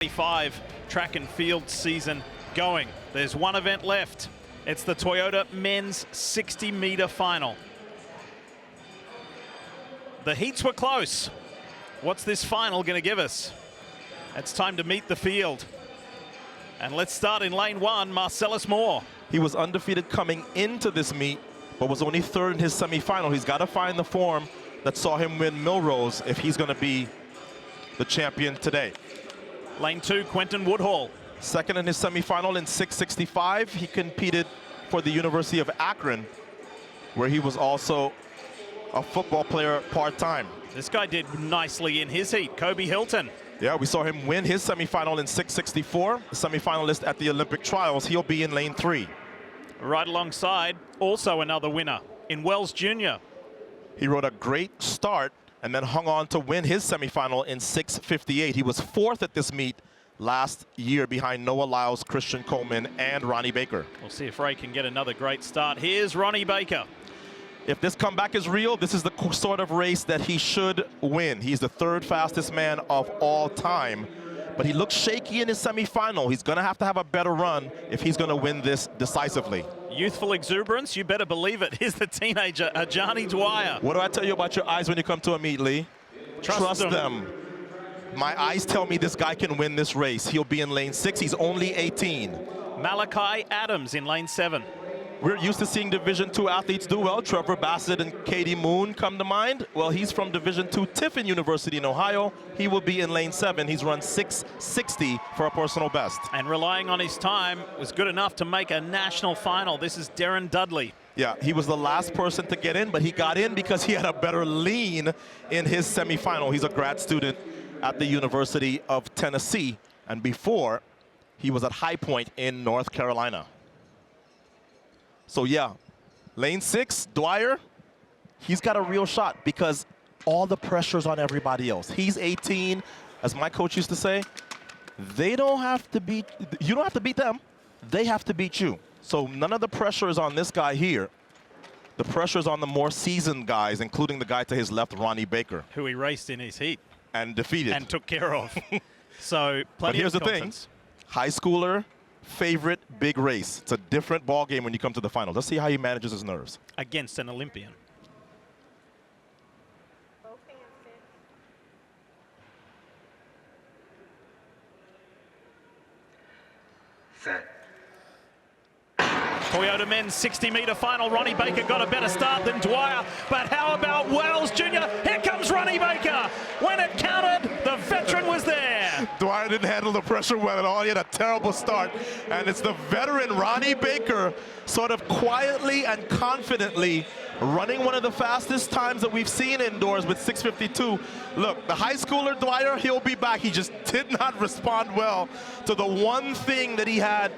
25 track and field season going. There's one event left. It's the Toyota men's 60-meter final. The heats were close. What's this final going to give us? It's time to meet the field. And let's start in lane one, Marcellus Moore. He was undefeated coming into this meet, but was only third in his semifinal. He's got to find the form that saw him win Millrose if he's going to be the champion today. Lane two, Quentin Woodhall. Second in his semifinal in 665. He competed for the University of Akron, where he was also a football player part-time. This guy did nicely in his heat, Kobe Hilton. Yeah, we saw him win his semifinal in 664, the semifinalist at the Olympic trials. He'll be in lane three. Right alongside, also another winner in Wells Jr. He rode a great start and then hung on to win his semifinal in 658. He was fourth at this meet last year behind Noah Lyles, Christian Coleman, and Ronnie Baker. We'll see if Ray can get another great start. Here's Ronnie Baker. If this comeback is real, this is the sort of race that he should win. He's the third fastest man of all time, but he looks shaky in his semifinal. He's gonna have to have a better run if he's gonna win this decisively. Youthful exuberance, you better believe it. Here's the teenager, Ajani Dwyer. What do I tell you about your eyes when you come to a meet, Lee? Trust them. My eyes tell me this guy can win this race. He'll be in lane 6. He's only 18. Malachi Adams in lane 7. We're used to seeing Division II athletes do well. Trevor Bassett and Katie Moon come to mind. Well, he's from Division II Tiffin University in Ohio. He will be in lane 7. He's run 6:60 for a personal best. And relying on his time was good enough to make a national final. This is Darren Dudley. Yeah, he was the last person to get in, but he got in because he had a better lean in his semifinal. He's a grad student at the University of Tennessee, and before, he was at High Point in North Carolina. So yeah, lane 6, Dwyer, he's got a real shot because all the pressure's on everybody else. He's 18, as my coach used to say, you don't have to beat them, they have to beat you. So none of the pressure is on this guy here. The pressure is on the more seasoned guys, including the guy to his left, Ronnie Baker. Who he raced in his heat. And defeated. And took care of. So plenty of confidence. But here's the thing, high schooler, favorite big race. It's a different ball game when you come to the final. Let's see how he manages his nerves. Against an Olympian. Set. Toyota men's 60-meter final. Ronnie Baker got a better start than Dwyer, but how about Wells Jr.? Here comes Ronnie Baker. When it counted, the veteran was there. Dwyer didn't handle the pressure well at all. He had a terrible start, and it's the veteran Ronnie Baker sort of quietly and confidently running one of the fastest times that we've seen indoors with 6:52. Look, the high schooler Dwyer, he'll be back. He just did not respond well to the one thing that he had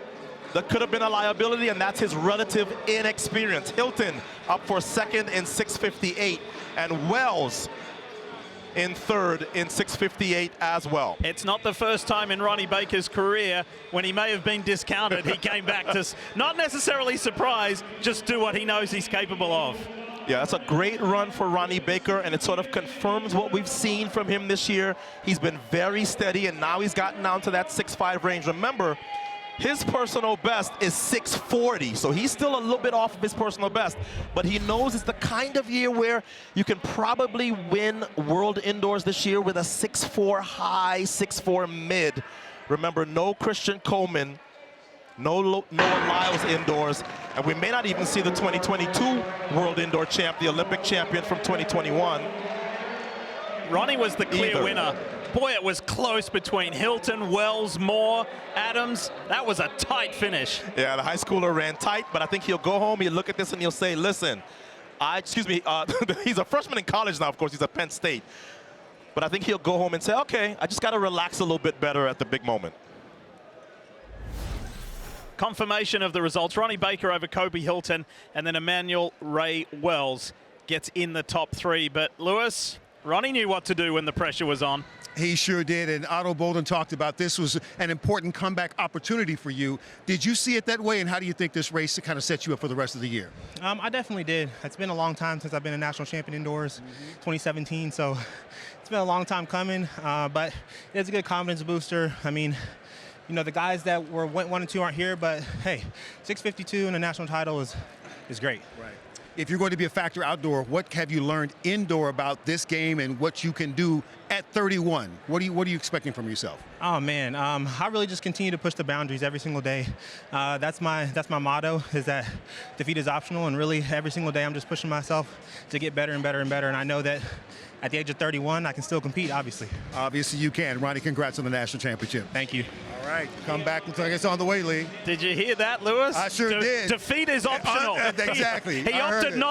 that could have been a liability, and that's his relative inexperience. Hilton up for second in 6:58, and Wells in third in 6:58 as well. It's not the first time in Ronnie Baker's career when he may have been discounted, he came back to not necessarily surprise, just do what he knows he's capable of. Yeah, that's a great run for Ronnie Baker, and it sort of confirms what we've seen from him this year. He's been very steady, and now he's gotten down to that 6'5" range. Remember, his personal best is 640, so he's still a little bit off of his personal best, but he knows it's the kind of year where you can probably win World Indoors this year with a 6'4" high, 6'4" mid. Remember, no Christian Coleman, no Noah Lyles indoors, and we may not even see the 2022 World Indoor champ, the Olympic champion from 2021. Ronnie was the clear winner. Boy, it was close between Hilton, Wells, Moore, Adams. That was a tight finish. Yeah, the high schooler ran tight, but I think he'll go home, he'll look at this, and he'll say, listen, he's a freshman in college now, of course, he's at Penn State. But I think he'll go home and say, okay, I just got to relax a little bit better at the big moment. Confirmation of the results. Ronnie Baker over Kobe Hilton, and then Emmanuel Ray Wells gets in the top 3. But Lewis, Ronnie knew what to do when the pressure was on. He sure did, and Otto Bolden talked about this was an important comeback opportunity for you. Did you see it that way, and how do you think this race kind of sets you up for the rest of the year? I definitely did. It's been a long time since I've been a national champion indoors, 2017, so it's been a long time coming, but it's a good confidence booster. I mean, you know, the guys that went 1 and 2 aren't here, but hey, 652 and a national title is great. Right. If you're going to be a factor outdoor, what have you learned indoor about this game and what you can do at 31? What are you expecting from yourself? Oh man, I really just continue to push the boundaries every single day. That's my motto, is that defeat is optional, and really every single day I'm just pushing myself to get better and better and better. And I know that at the age of 31, I can still compete, obviously. Obviously you can. Ronnie, congrats on the national championship. Thank you. All right, come back and it's on the way, Lee. Did you hear that, Lewis? I sure did. Defeat is optional. Exactly. He I heard opted it. not